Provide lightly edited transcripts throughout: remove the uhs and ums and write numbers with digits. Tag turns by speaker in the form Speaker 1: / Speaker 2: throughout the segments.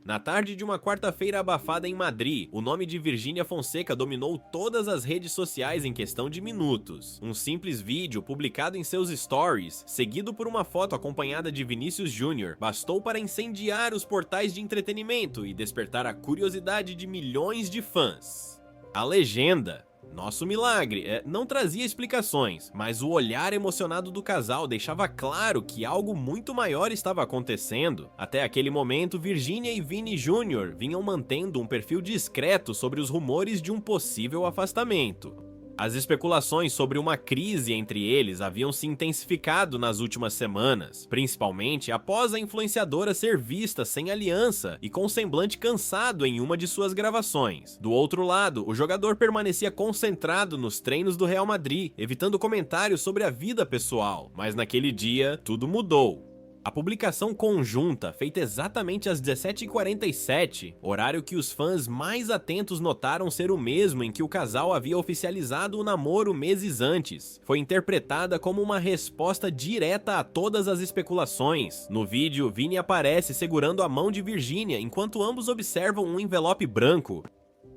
Speaker 1: Na tarde de uma quarta-feira abafada em Madrid, o nome de Virgínia Fonseca dominou todas as redes sociais em questão de minutos. Um simples vídeo publicado em seus stories, seguido por uma foto acompanhada de Vinícius Júnior, bastou para incendiar os portais de entretenimento e despertar a curiosidade de milhões de fãs. A legenda: "Nosso milagre", não trazia explicações, mas o olhar emocionado do casal deixava claro que algo muito maior estava acontecendo. Até aquele momento, Virgínia e Vini Júnior vinham mantendo um perfil discreto sobre os rumores de um possível afastamento. As especulações sobre uma crise entre eles haviam se intensificado nas últimas semanas, principalmente após a influenciadora ser vista sem aliança e com um semblante cansado em uma de suas gravações. Do outro lado, o jogador permanecia concentrado nos treinos do Real Madrid, evitando comentários sobre a vida pessoal, mas naquele dia tudo mudou. A publicação conjunta, feita exatamente às 17h47, horário que os fãs mais atentos notaram ser o mesmo em que o casal havia oficializado o namoro meses antes, foi interpretada como uma resposta direta a todas as especulações. No vídeo, Vini aparece segurando a mão de Virgínia enquanto ambos observam um envelope branco.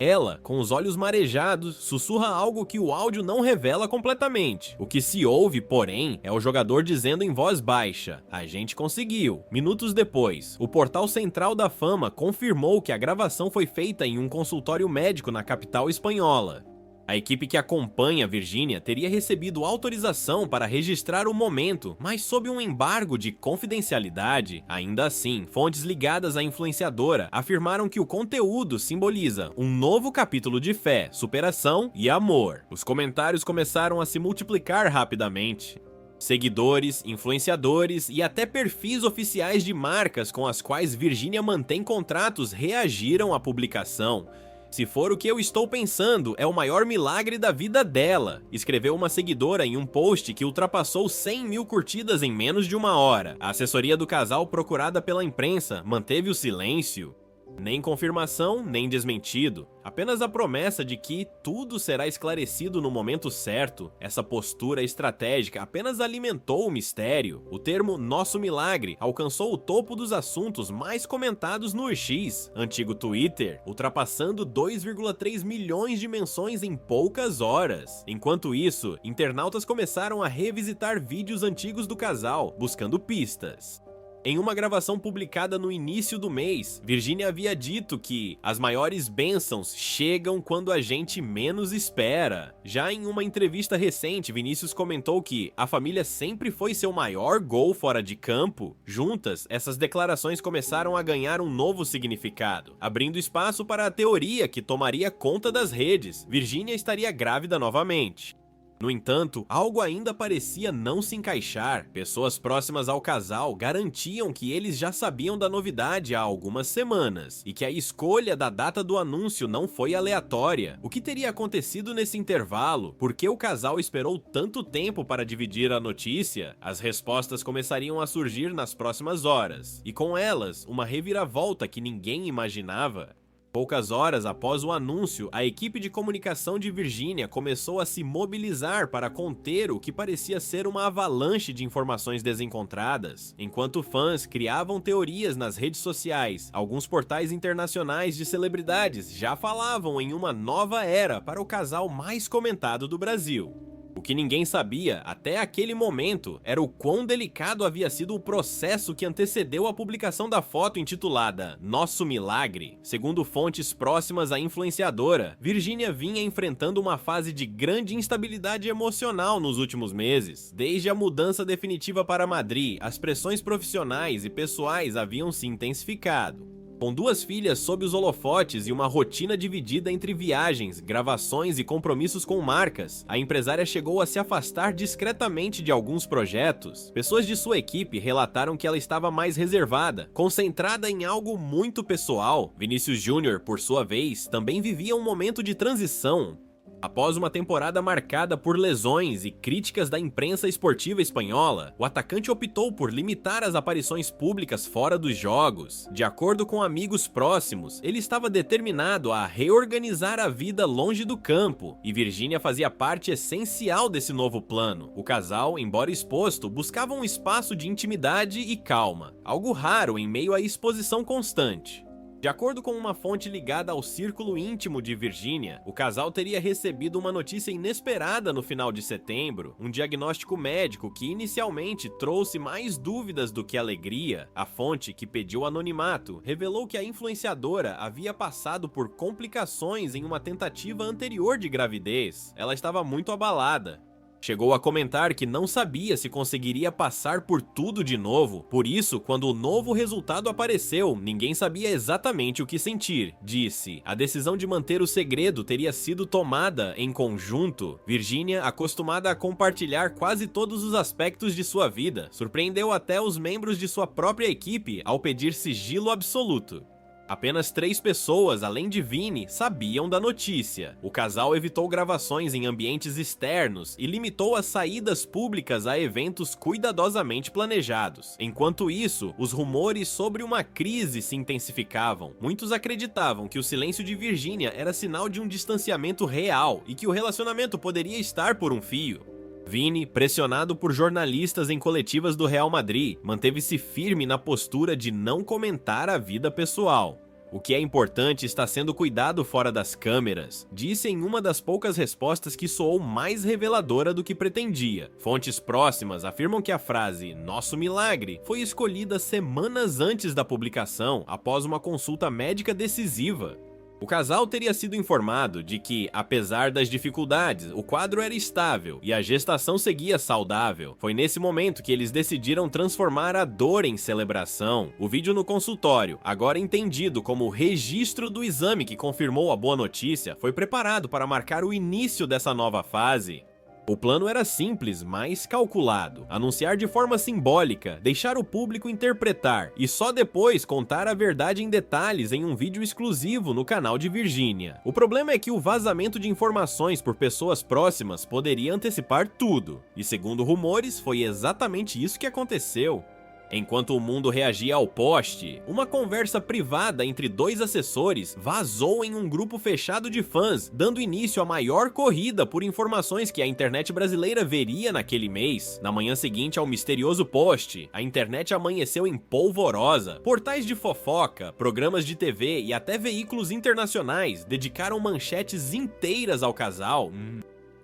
Speaker 1: Ela, com os olhos marejados, sussurra algo que o áudio não revela completamente. O que se ouve, porém, é o jogador dizendo em voz baixa: "A gente conseguiu". Minutos depois, o portal Central da Fama confirmou que a gravação foi feita em um consultório médico na capital espanhola. A equipe que acompanha Virgínia teria recebido autorização para registrar o momento, mas sob um embargo de confidencialidade. Ainda assim, fontes ligadas à influenciadora afirmaram que o conteúdo simboliza um novo capítulo de fé, superação e amor. Os comentários começaram a se multiplicar rapidamente. Seguidores, influenciadores e até perfis oficiais de marcas com as quais Virgínia mantém contratos reagiram à publicação. "Se for o que eu estou pensando, é o maior milagre da vida dela", escreveu uma seguidora em um post que ultrapassou 100 mil curtidas em menos de uma hora. A assessoria do casal, procurada pela imprensa, manteve o silêncio. Nem confirmação, nem desmentido. Apenas a promessa de que tudo será esclarecido no momento certo. Essa postura estratégica apenas alimentou o mistério. O termo "nosso milagre" alcançou o topo dos assuntos mais comentados no X, antigo Twitter, ultrapassando 2,3 milhões de menções em poucas horas. Enquanto isso, internautas começaram a revisitar vídeos antigos do casal, buscando pistas. Em uma gravação publicada no início do mês, Virgínia havia dito que as maiores bênçãos chegam quando a gente menos espera. Já em uma entrevista recente, Vinícius comentou que a família sempre foi seu maior gol fora de campo. Juntas, essas declarações começaram a ganhar um novo significado, abrindo espaço para a teoria que tomaria conta das redes: Virgínia estaria grávida novamente. No entanto, algo ainda parecia não se encaixar. Pessoas próximas ao casal garantiam que eles já sabiam da novidade há algumas semanas, e que a escolha da data do anúncio não foi aleatória. O que teria acontecido nesse intervalo? Por que o casal esperou tanto tempo para dividir a notícia? As respostas começariam a surgir nas próximas horas, e com elas, uma reviravolta que ninguém imaginava. Poucas horas após o anúncio, a equipe de comunicação de Virgínia começou a se mobilizar para conter o que parecia ser uma avalanche de informações desencontradas. Enquanto fãs criavam teorias nas redes sociais, alguns portais internacionais de celebridades já falavam em uma nova era para o casal mais comentado do Brasil. O que ninguém sabia, até aquele momento, era o quão delicado havia sido o processo que antecedeu a publicação da foto intitulada "Nosso Milagre". Segundo fontes próximas à influenciadora, Virgínia vinha enfrentando uma fase de grande instabilidade emocional nos últimos meses. Desde a mudança definitiva para Madrid, as pressões profissionais e pessoais haviam se intensificado. Com 2 filhas sob os holofotes e uma rotina dividida entre viagens, gravações e compromissos com marcas, a empresária chegou a se afastar discretamente de alguns projetos. Pessoas de sua equipe relataram que ela estava mais reservada, concentrada em algo muito pessoal. Vinícius Júnior, por sua vez, também vivia um momento de transição. Após uma temporada marcada por lesões e críticas da imprensa esportiva espanhola, o atacante optou por limitar as aparições públicas fora dos jogos. De acordo com amigos próximos, ele estava determinado a reorganizar a vida longe do campo, e Virgínia fazia parte essencial desse novo plano. O casal, embora exposto, buscava um espaço de intimidade e calma, algo raro em meio à exposição constante. De acordo com uma fonte ligada ao círculo íntimo de Virginia, o casal teria recebido uma notícia inesperada no final de setembro, um diagnóstico médico que inicialmente trouxe mais dúvidas do que alegria. A fonte, que pediu anonimato, revelou que a influenciadora havia passado por complicações em uma tentativa anterior de gravidez. Ela estava muito abalada. Chegou a comentar que não sabia se conseguiria passar por tudo de novo, por isso, quando o novo resultado apareceu, ninguém sabia exatamente o que sentir. Disse, a decisão de manter o segredo teria sido tomada em conjunto. Virginia, acostumada a compartilhar quase todos os aspectos de sua vida, surpreendeu até os membros de sua própria equipe ao pedir sigilo absoluto. Apenas 3 pessoas, além de Vini, sabiam da notícia. O casal evitou gravações em ambientes externos e limitou as saídas públicas a eventos cuidadosamente planejados. Enquanto isso, os rumores sobre uma crise se intensificavam. Muitos acreditavam que o silêncio de Virginia era sinal de um distanciamento real e que o relacionamento poderia estar por um fio. Vini, pressionado por jornalistas em coletivas do Real Madrid, manteve-se firme na postura de não comentar a vida pessoal. O que é importante está sendo cuidado fora das câmeras, disse em uma das poucas respostas que soou mais reveladora do que pretendia. Fontes próximas afirmam que a frase "nosso milagre" foi escolhida semanas antes da publicação, após uma consulta médica decisiva. O casal teria sido informado de que, apesar das dificuldades, o quadro era estável e a gestação seguia saudável. Foi nesse momento que eles decidiram transformar a dor em celebração. O vídeo no consultório, agora entendido como o registro do exame que confirmou a boa notícia, foi preparado para marcar o início dessa nova fase. O plano era simples, mas calculado. Anunciar de forma simbólica, deixar o público interpretar e só depois contar a verdade em detalhes em um vídeo exclusivo no canal de Virginia. O problema é que o vazamento de informações por pessoas próximas poderia antecipar tudo. E segundo rumores, foi exatamente isso que aconteceu. Enquanto o mundo reagia ao post, uma conversa privada entre 2 assessores vazou em um grupo fechado de fãs, dando início à maior corrida por informações que a internet brasileira veria naquele mês. Na manhã seguinte ao misterioso post, a internet amanheceu em polvorosa. Portais de fofoca, programas de TV e até veículos internacionais dedicaram manchetes inteiras ao casal.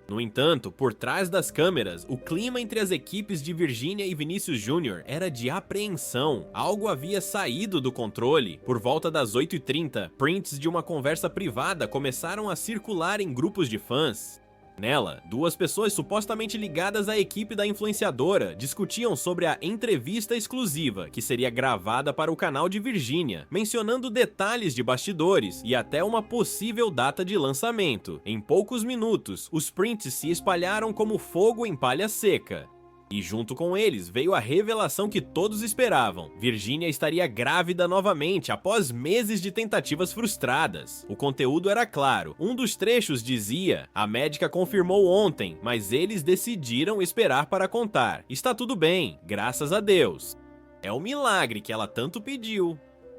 Speaker 1: No entanto, por trás das câmeras, o clima entre as equipes de Virginia e Vinícius Júnior era de apreensão. Algo havia saído do controle. Por volta das 8h30, prints de uma conversa privada começaram a circular em grupos de fãs. Nela, 2 pessoas supostamente ligadas à equipe da influenciadora discutiam sobre a entrevista exclusiva que seria gravada para o canal de Virginia, mencionando detalhes de bastidores e até uma possível data de lançamento. Em poucos minutos, os prints se espalharam como fogo em palha seca. E junto com eles veio a revelação que todos esperavam. Virginia estaria grávida novamente após meses de tentativas frustradas. O conteúdo era claro. Um dos trechos dizia: "A médica confirmou ontem, mas eles decidiram esperar para contar. Está tudo bem, graças a Deus." É o milagre que ela tanto pediu.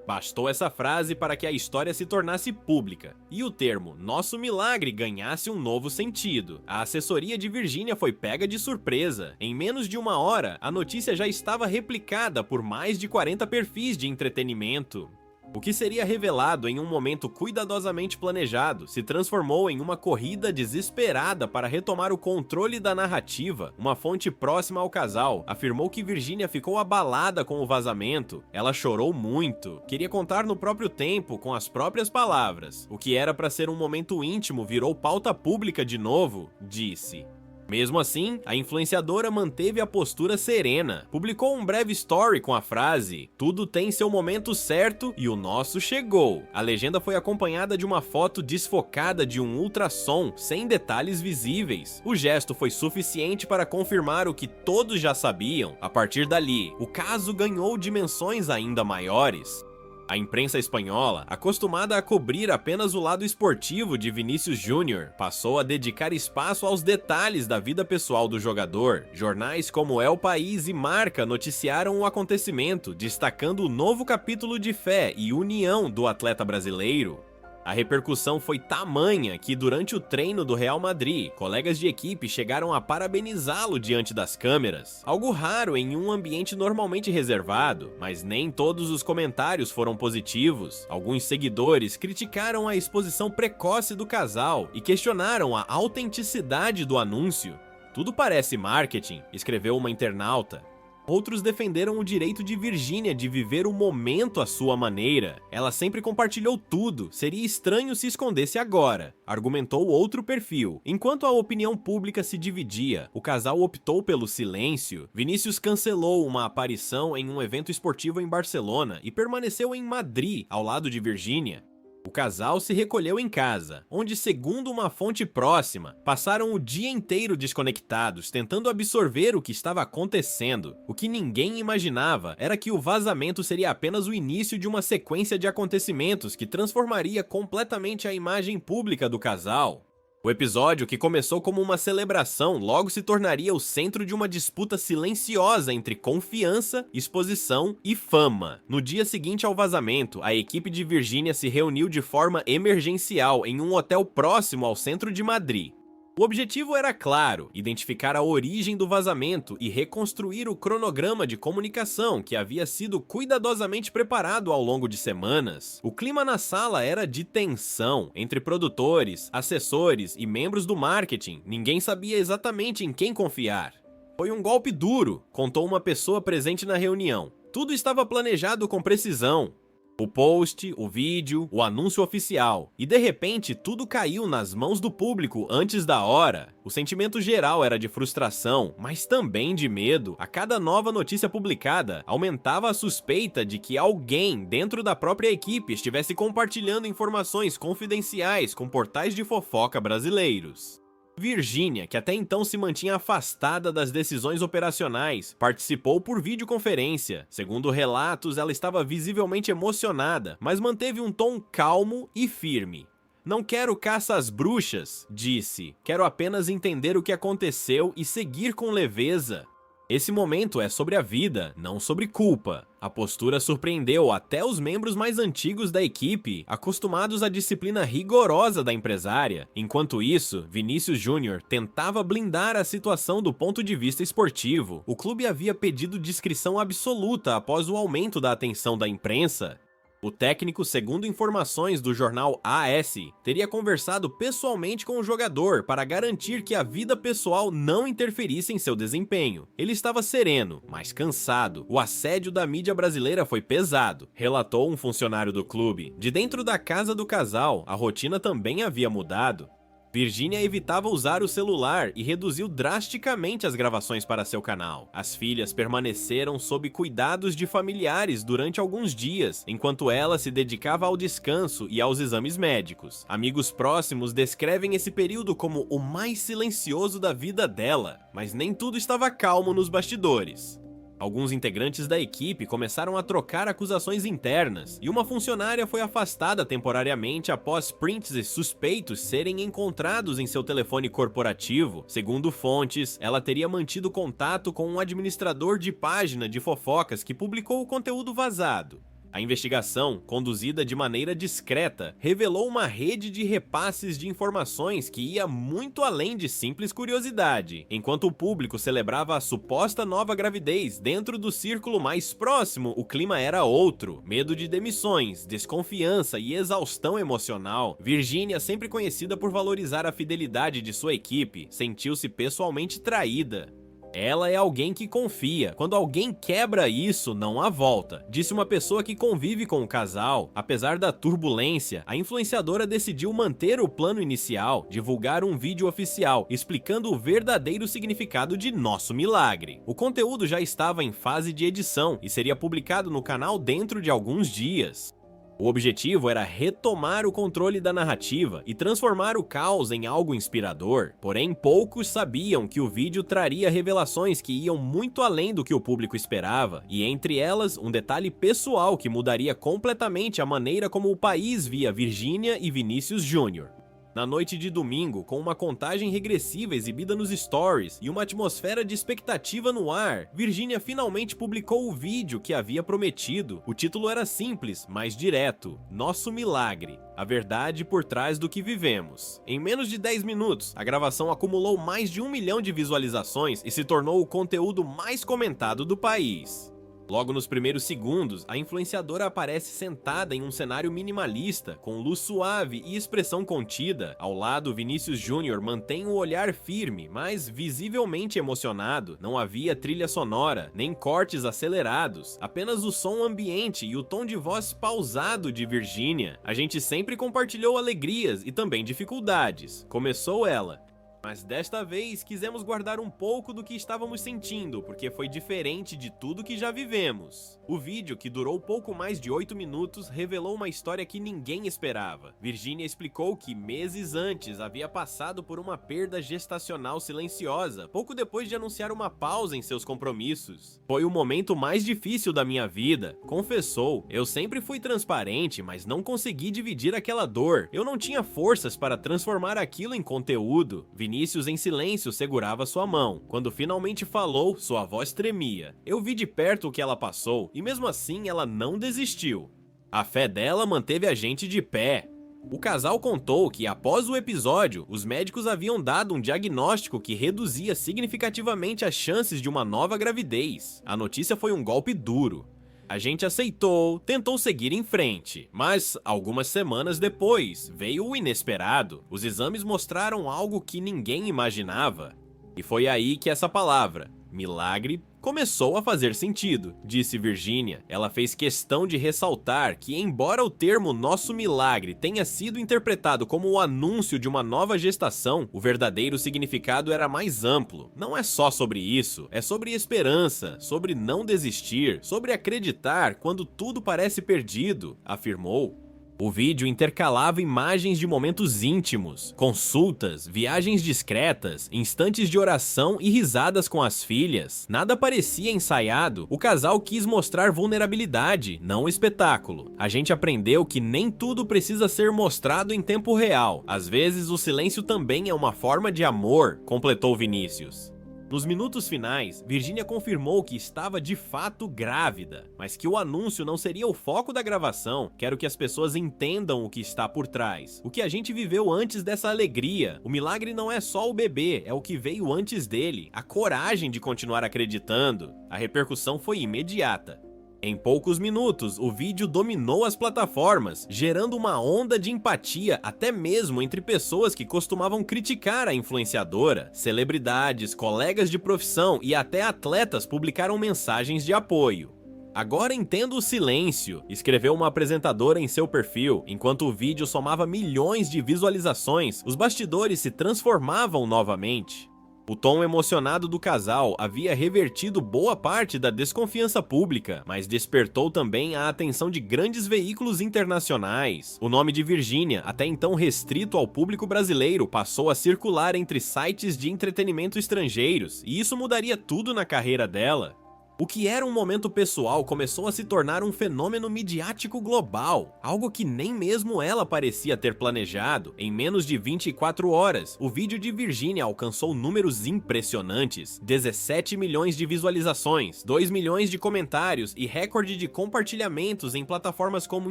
Speaker 1: Bastou essa frase para que a história se tornasse pública e o termo "nosso milagre" ganhasse um novo sentido. A assessoria de Virginia foi pega de surpresa. Em menos de 1 hora, a notícia já estava replicada por mais de 40 perfis de entretenimento. O que seria revelado em um momento cuidadosamente planejado se transformou em uma corrida desesperada para retomar o controle da narrativa. Uma fonte próxima ao casal afirmou que Virginia ficou abalada com o vazamento. Ela chorou muito, queria contar no próprio tempo, com as próprias palavras. O que era para ser um momento íntimo virou pauta pública de novo, disse. Mesmo assim, a influenciadora manteve a postura serena. Publicou um breve story com a frase: "Tudo tem seu momento certo e o nosso chegou." A legenda foi acompanhada de uma foto desfocada de um ultrassom, sem detalhes visíveis. O gesto foi suficiente para confirmar o que todos já sabiam. A partir dali, o caso ganhou dimensões ainda maiores. A imprensa espanhola, acostumada a cobrir apenas o lado esportivo de Vinícius Júnior, passou a dedicar espaço aos detalhes da vida pessoal do jogador. Jornais como El País e Marca noticiaram o acontecimento, destacando o novo capítulo de fé e união do atleta brasileiro. A repercussão foi tamanha que, durante o treino do Real Madrid, colegas de equipe chegaram a parabenizá-lo diante das câmeras. Algo raro em um ambiente normalmente reservado, mas nem todos os comentários foram positivos. Alguns seguidores criticaram a exposição precoce do casal e questionaram a autenticidade do anúncio. "Tudo parece marketing", escreveu uma internauta. Outros defenderam o direito de Virgínia de viver o momento à sua maneira. "Ela sempre compartilhou tudo, seria estranho se escondesse agora", argumentou outro perfil. Enquanto a opinião pública se dividia, o casal optou pelo silêncio. Vinícius cancelou uma aparição em um evento esportivo em Barcelona e permaneceu em Madrid, ao lado de Virgínia. O casal se recolheu em casa, onde, segundo uma fonte próxima, passaram o dia inteiro desconectados, tentando absorver o que estava acontecendo. O que ninguém imaginava era que o vazamento seria apenas o início de uma sequência de acontecimentos que transformaria completamente a imagem pública do casal. O episódio, que começou como uma celebração, logo se tornaria o centro de uma disputa silenciosa entre confiança, exposição e fama. No dia seguinte ao vazamento, a equipe de Virgínia se reuniu de forma emergencial em um hotel próximo ao centro de Madrid. O objetivo era claro: identificar a origem do vazamento e reconstruir o cronograma de comunicação que havia sido cuidadosamente preparado ao longo de semanas. O clima na sala era de tensão entre produtores, assessores e membros do marketing. Ninguém sabia exatamente em quem confiar. "Foi um golpe duro", contou uma pessoa presente na reunião. "Tudo estava planejado com precisão. O post, o vídeo, o anúncio oficial. E de repente tudo caiu nas mãos do público antes da hora." O sentimento geral era de frustração, mas também de medo. A cada nova notícia publicada, aumentava a suspeita de que alguém dentro da própria equipe estivesse compartilhando informações confidenciais com portais de fofoca brasileiros. Virgínia, que até então se mantinha afastada das decisões operacionais, participou por videoconferência. Segundo relatos, ela estava visivelmente emocionada, mas manteve um tom calmo e firme. "Não quero caça às bruxas", disse. "Quero apenas entender o que aconteceu e seguir com leveza. Esse momento é sobre a vida, não sobre culpa." A postura surpreendeu até os membros mais antigos da equipe, acostumados à disciplina rigorosa da empresária. Enquanto isso, Vinícius Júnior tentava blindar a situação do ponto de vista esportivo. O clube havia pedido discrição absoluta após o aumento da atenção da imprensa. O técnico, segundo informações do jornal AS, teria conversado pessoalmente com o jogador para garantir que a vida pessoal não interferisse em seu desempenho. Ele estava sereno, mas cansado. "O assédio da mídia brasileira foi pesado", relatou um funcionário do clube. De dentro da casa do casal, a rotina também havia mudado. Virgínia evitava usar o celular e reduziu drasticamente as gravações para seu canal. As filhas permaneceram sob cuidados de familiares durante alguns dias, enquanto ela se dedicava ao descanso e aos exames médicos. Amigos próximos descrevem esse período como o mais silencioso da vida dela, mas nem tudo estava calmo nos bastidores. Alguns integrantes da equipe começaram a trocar acusações internas, e uma funcionária foi afastada temporariamente após prints suspeitos serem encontrados em seu telefone corporativo. Segundo fontes, ela teria mantido contato com um administrador de página de fofocas que publicou o conteúdo vazado. A investigação, conduzida de maneira discreta, revelou uma rede de repasses de informações que ia muito além de simples curiosidade. Enquanto o público celebrava a suposta nova gravidez dentro do círculo mais próximo, o clima era outro. Medo de demissões, desconfiança e exaustão emocional. Virgínia, sempre conhecida por valorizar a fidelidade de sua equipe, sentiu-se pessoalmente traída. "Ela é alguém que confia. Quando alguém quebra isso, não há volta", disse uma pessoa que convive com o casal. Apesar da turbulência, a influenciadora decidiu manter o plano inicial, divulgar um vídeo oficial explicando o verdadeiro significado de Nosso Milagre. O conteúdo já estava em fase de edição e seria publicado no canal dentro de alguns dias. O objetivo era retomar o controle da narrativa e transformar o caos em algo inspirador, porém poucos sabiam que o vídeo traria revelações que iam muito além do que o público esperava, e entre elas um detalhe pessoal que mudaria completamente a maneira como o país via Virgínia e Vinícius Júnior. Na noite de domingo, com uma contagem regressiva exibida nos stories e uma atmosfera de expectativa no ar, Virgínia finalmente publicou o vídeo que havia prometido. O título era simples, mas direto: Nosso Milagre. A verdade por trás do que vivemos. Em menos de 10 minutos, a gravação acumulou mais de 1 milhão de visualizações e se tornou o conteúdo mais comentado do país. Logo nos primeiros segundos, a influenciadora aparece sentada em um cenário minimalista, com luz suave e expressão contida. Ao lado, Vinícius Júnior mantém o olhar firme, mas visivelmente emocionado. Não havia trilha sonora, nem cortes acelerados, apenas o som ambiente e o tom de voz pausado de Virgínia. A gente sempre compartilhou alegrias e também dificuldades. Começou ela. Mas desta vez quisemos guardar um pouco do que estávamos sentindo, porque foi diferente de tudo que já vivemos. O vídeo, que durou pouco mais de 8 minutos, revelou uma história que ninguém esperava. Virgínia explicou que meses antes havia passado por uma perda gestacional silenciosa, pouco depois de anunciar uma pausa em seus compromissos. Foi o momento mais difícil da minha vida, confessou. Eu sempre fui transparente, mas não consegui dividir aquela dor. Eu não tinha forças para transformar aquilo em conteúdo. Vinícius, em silêncio, segurava sua mão. Quando finalmente falou, sua voz tremia. Eu vi de perto o que ela passou, e mesmo assim ela não desistiu. A fé dela manteve a gente de pé. O casal contou que, após o episódio, os médicos haviam dado um diagnóstico que reduzia significativamente as chances de uma nova gravidez. A notícia foi um golpe duro. A gente aceitou, tentou seguir em frente, mas algumas semanas depois veio o inesperado. Os exames mostraram algo que ninguém imaginava. E foi aí que essa palavra, milagre, começou a fazer sentido, disse Virgínia. Ela fez questão de ressaltar que, embora o termo nosso milagre tenha sido interpretado como o anúncio de uma nova gestação, o verdadeiro significado era mais amplo. Não é só sobre isso, é sobre esperança, sobre não desistir, sobre acreditar quando tudo parece perdido, afirmou. O vídeo intercalava imagens de momentos íntimos, consultas, viagens discretas, instantes de oração e risadas com as filhas. Nada parecia ensaiado. O casal quis mostrar vulnerabilidade, não espetáculo. A gente aprendeu que nem tudo precisa ser mostrado em tempo real. Às vezes o silêncio também é uma forma de amor, completou Vinícius. Nos minutos finais, Virgínia confirmou que estava de fato grávida, mas que o anúncio não seria o foco da gravação. Quero que as pessoas entendam o que está por trás, o que a gente viveu antes dessa alegria. O milagre não é só o bebê, é o que veio antes dele, a coragem de continuar acreditando. A repercussão foi imediata. Em poucos minutos, o vídeo dominou as plataformas, gerando uma onda de empatia até mesmo entre pessoas que costumavam criticar a influenciadora. Celebridades, colegas de profissão e até atletas publicaram mensagens de apoio. Agora entendo o silêncio, escreveu uma apresentadora em seu perfil. Enquanto o vídeo somava milhões de visualizações, os bastidores se transformavam novamente. O tom emocionado do casal havia revertido boa parte da desconfiança pública, mas despertou também a atenção de grandes veículos internacionais. O nome de Virgínia, até então restrito ao público brasileiro, passou a circular entre sites de entretenimento estrangeiros, e isso mudaria tudo na carreira dela. O que era um momento pessoal começou a se tornar um fenômeno midiático global, algo que nem mesmo ela parecia ter planejado. Em menos de 24 horas, o vídeo de Virgínia alcançou números impressionantes: 17 milhões de visualizações, 2 milhões de comentários e recorde de compartilhamentos em plataformas como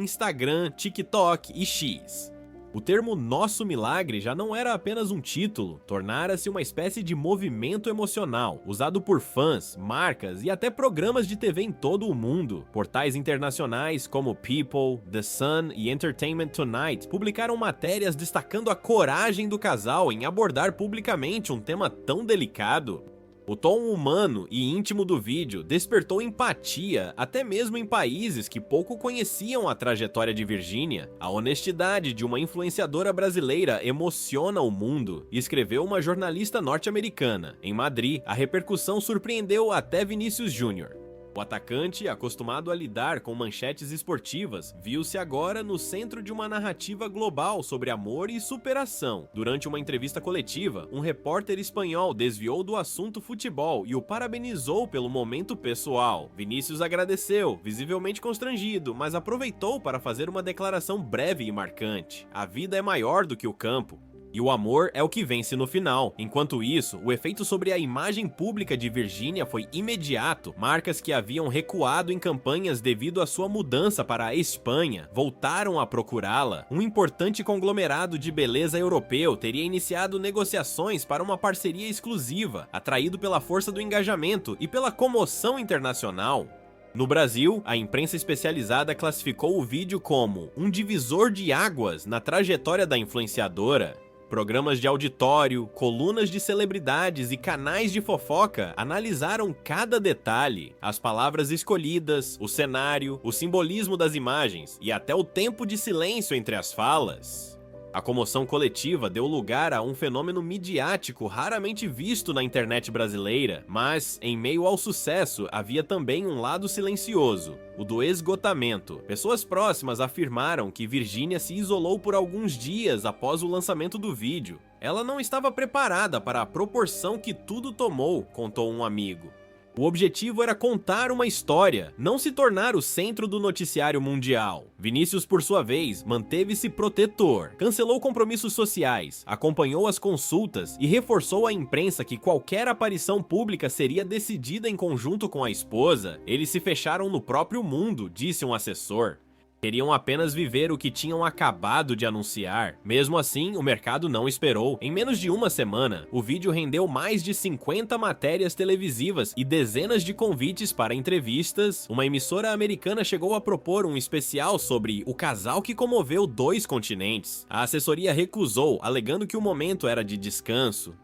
Speaker 1: Instagram, TikTok e X. O termo Nosso Milagre já não era apenas um título, tornara-se uma espécie de movimento emocional, usado por fãs, marcas e até programas de TV em todo o mundo. Portais internacionais como People, The Sun e Entertainment Tonight publicaram matérias destacando a coragem do casal em abordar publicamente um tema tão delicado. O tom humano e íntimo do vídeo despertou empatia até mesmo em países que pouco conheciam a trajetória de Virgínia. A honestidade de uma influenciadora brasileira emociona o mundo, escreveu uma jornalista norte-americana. Em Madrid, a repercussão surpreendeu até Vinícius Júnior. O atacante, acostumado a lidar com manchetes esportivas, viu-se agora no centro de uma narrativa global sobre amor e superação. Durante uma entrevista coletiva, um repórter espanhol desviou do assunto futebol e o parabenizou pelo momento pessoal. Vinícius agradeceu, visivelmente constrangido, mas aproveitou para fazer uma declaração breve e marcante: a vida é maior do que o campo. E o amor é o que vence no final. Enquanto isso, o efeito sobre a imagem pública de Virginia foi imediato. Marcas que haviam recuado em campanhas devido à sua mudança para a Espanha voltaram a procurá-la. Um importante conglomerado de beleza europeu teria iniciado negociações para uma parceria exclusiva, atraído pela força do engajamento e pela comoção internacional. No Brasil, a imprensa especializada classificou o vídeo como um divisor de águas na trajetória da influenciadora. Programas de auditório, colunas de celebridades e canais de fofoca analisaram cada detalhe, as palavras escolhidas, o cenário, o simbolismo das imagens e até o tempo de silêncio entre as falas. A comoção coletiva deu lugar a um fenômeno midiático raramente visto na internet brasileira, mas, em meio ao sucesso, havia também um lado silencioso, o do esgotamento. Pessoas próximas afirmaram que Virginia se isolou por alguns dias após o lançamento do vídeo. Ela não estava preparada para a proporção que tudo tomou, contou um amigo. O objetivo era contar uma história, não se tornar o centro do noticiário mundial. Vinícius, por sua vez, manteve-se protetor, cancelou compromissos sociais, acompanhou as consultas e reforçou à imprensa que qualquer aparição pública seria decidida em conjunto com a esposa. Eles se fecharam no próprio mundo, disse um assessor. Queriam apenas viver o que tinham acabado de anunciar. Mesmo assim, o mercado não esperou. Em menos de uma semana, o vídeo rendeu mais de 50 matérias televisivas e dezenas de convites para entrevistas. Uma emissora americana chegou a propor um especial sobre o casal que comoveu 2 continentes. A assessoria recusou, alegando que o momento era de descanso.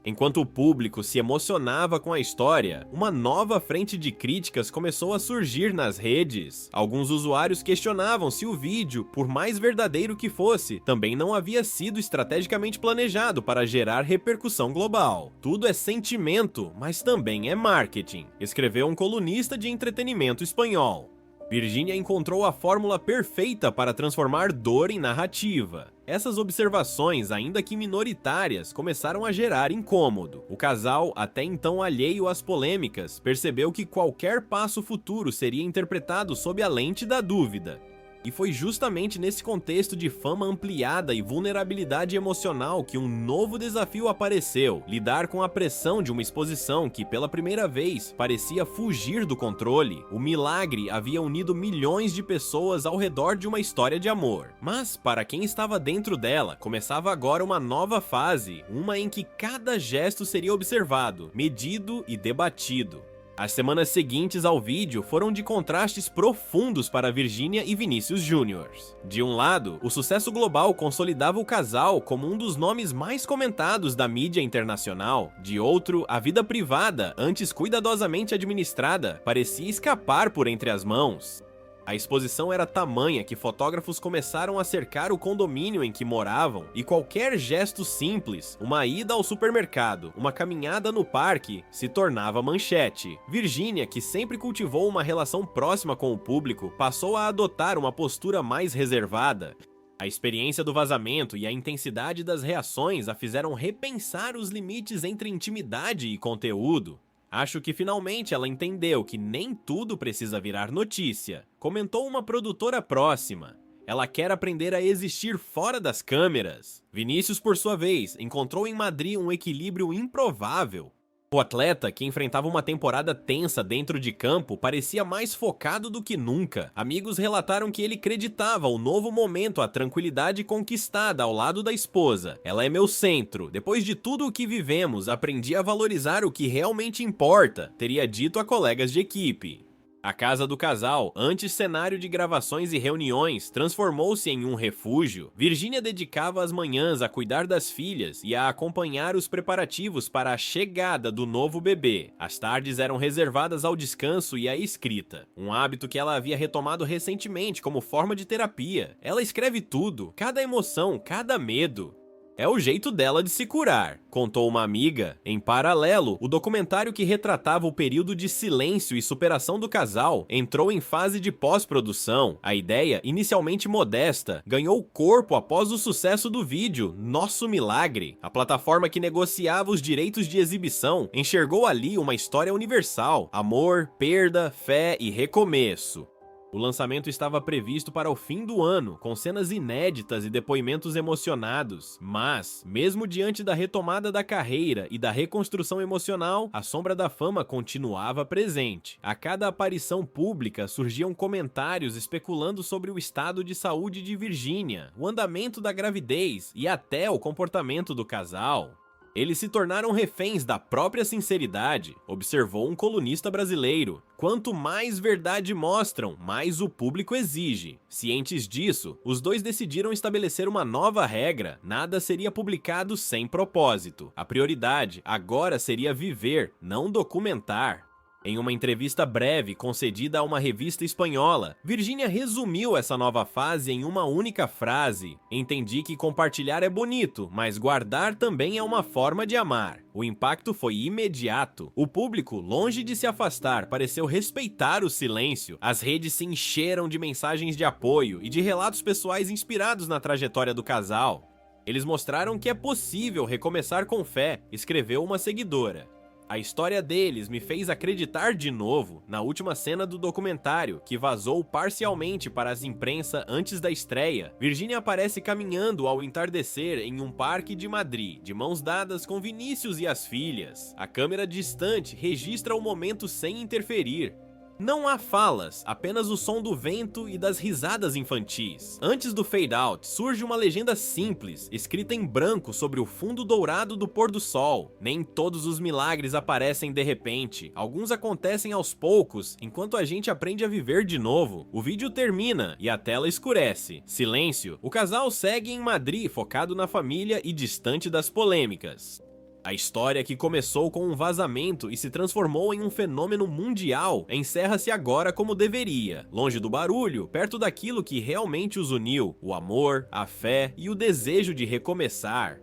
Speaker 1: Enquanto o público se emocionava com a história, uma nova frente de críticas começou a surgir nas redes. Alguns usuários questionavam se o vídeo, por mais verdadeiro que fosse, também não havia sido estrategicamente planejado para gerar repercussão global. Tudo é sentimento, mas também é marketing, escreveu um colunista de entretenimento espanhol. Virginia encontrou a fórmula perfeita para transformar dor em narrativa. Essas observações, ainda que minoritárias, começaram a gerar incômodo. O casal, até então alheio às polêmicas, percebeu que qualquer passo futuro seria interpretado sob a lente da dúvida. E foi justamente nesse contexto de fama ampliada e vulnerabilidade emocional que um novo desafio apareceu: lidar com a pressão de uma exposição que, pela primeira vez, parecia fugir do controle. O milagre havia unido milhões de pessoas ao redor de uma história de amor. Mas, para quem estava dentro dela, começava agora uma nova fase, uma em que cada gesto seria observado, medido e debatido. As semanas seguintes ao vídeo foram de contrastes profundos para Virginia e Vinícius Júnior. De um lado, o sucesso global consolidava o casal como um dos nomes mais comentados da mídia internacional. De outro, a vida privada, antes cuidadosamente administrada, parecia escapar por entre as mãos. A exposição era tamanha que fotógrafos começaram a cercar o condomínio em que moravam, e qualquer gesto simples, uma ida ao supermercado, uma caminhada no parque, se tornava manchete. Virginia, que sempre cultivou uma relação próxima com o público, passou a adotar uma postura mais reservada. A experiência do vazamento e a intensidade das reações a fizeram repensar os limites entre intimidade e conteúdo. Acho que finalmente ela entendeu que nem tudo precisa virar notícia, comentou uma produtora próxima. Ela quer aprender a existir fora das câmeras. Vinícius, por sua vez, encontrou em Madrid um equilíbrio improvável. O atleta, que enfrentava uma temporada tensa dentro de campo, parecia mais focado do que nunca. Amigos relataram que ele acreditava o novo momento, a tranquilidade conquistada ao lado da esposa. Ela é meu centro. Depois de tudo o que vivemos, aprendi a valorizar o que realmente importa, teria dito a colegas de equipe. A casa do casal, antes cenário de gravações e reuniões, transformou-se em um refúgio. Virginia dedicava as manhãs a cuidar das filhas e a acompanhar os preparativos para a chegada do novo bebê. As tardes eram reservadas ao descanso e à escrita, um hábito que ela havia retomado recentemente como forma de terapia. Ela escreve tudo, cada emoção, cada medo. É o jeito dela de se curar, contou uma amiga. Em paralelo, o documentário que retratava o período de silêncio e superação do casal entrou em fase de pós-produção. A ideia, inicialmente modesta, ganhou corpo após o sucesso do vídeo Nosso Milagre. A plataforma que negociava os direitos de exibição enxergou ali uma história universal: amor, perda, fé e recomeço. O lançamento estava previsto para o fim do ano, com cenas inéditas e depoimentos emocionados, mas, mesmo diante da retomada da carreira e da reconstrução emocional, a sombra da fama continuava presente. A cada aparição pública surgiam comentários especulando sobre o estado de saúde de Virginia, o andamento da gravidez e até o comportamento do casal. Eles se tornaram reféns da própria sinceridade, observou um colunista brasileiro. Quanto mais verdade mostram, mais o público exige. Cientes disso, os dois decidiram estabelecer uma nova regra: nada seria publicado sem propósito. A prioridade agora seria viver, não documentar. Em uma entrevista breve concedida a uma revista espanhola, Virginia resumiu essa nova fase em uma única frase: "Entendi que compartilhar é bonito, mas guardar também é uma forma de amar." O impacto foi imediato. O público, longe de se afastar, pareceu respeitar o silêncio. As redes se encheram de mensagens de apoio e de relatos pessoais inspirados na trajetória do casal. Eles mostraram que é possível recomeçar com fé, escreveu uma seguidora. A história deles me fez acreditar de novo. Na última cena do documentário, que vazou parcialmente para as imprensa antes da estreia, Virginia aparece caminhando ao entardecer em um parque de Madrid, de mãos dadas com Vinícius e as filhas. A câmera distante registra o momento sem interferir. Não há falas, apenas o som do vento e das risadas infantis. Antes do fade-out, surge uma legenda simples, escrita em branco sobre o fundo dourado do pôr do sol. Nem todos os milagres aparecem de repente. Alguns acontecem aos poucos, enquanto a gente aprende a viver de novo. O vídeo termina e a tela escurece. Silêncio. O casal segue em Madrid, focado na família e distante das polêmicas. A história, que começou com um vazamento e se transformou em um fenômeno mundial, encerra-se agora como deveria, longe do barulho, perto daquilo que realmente os uniu: o amor, a fé e o desejo de recomeçar.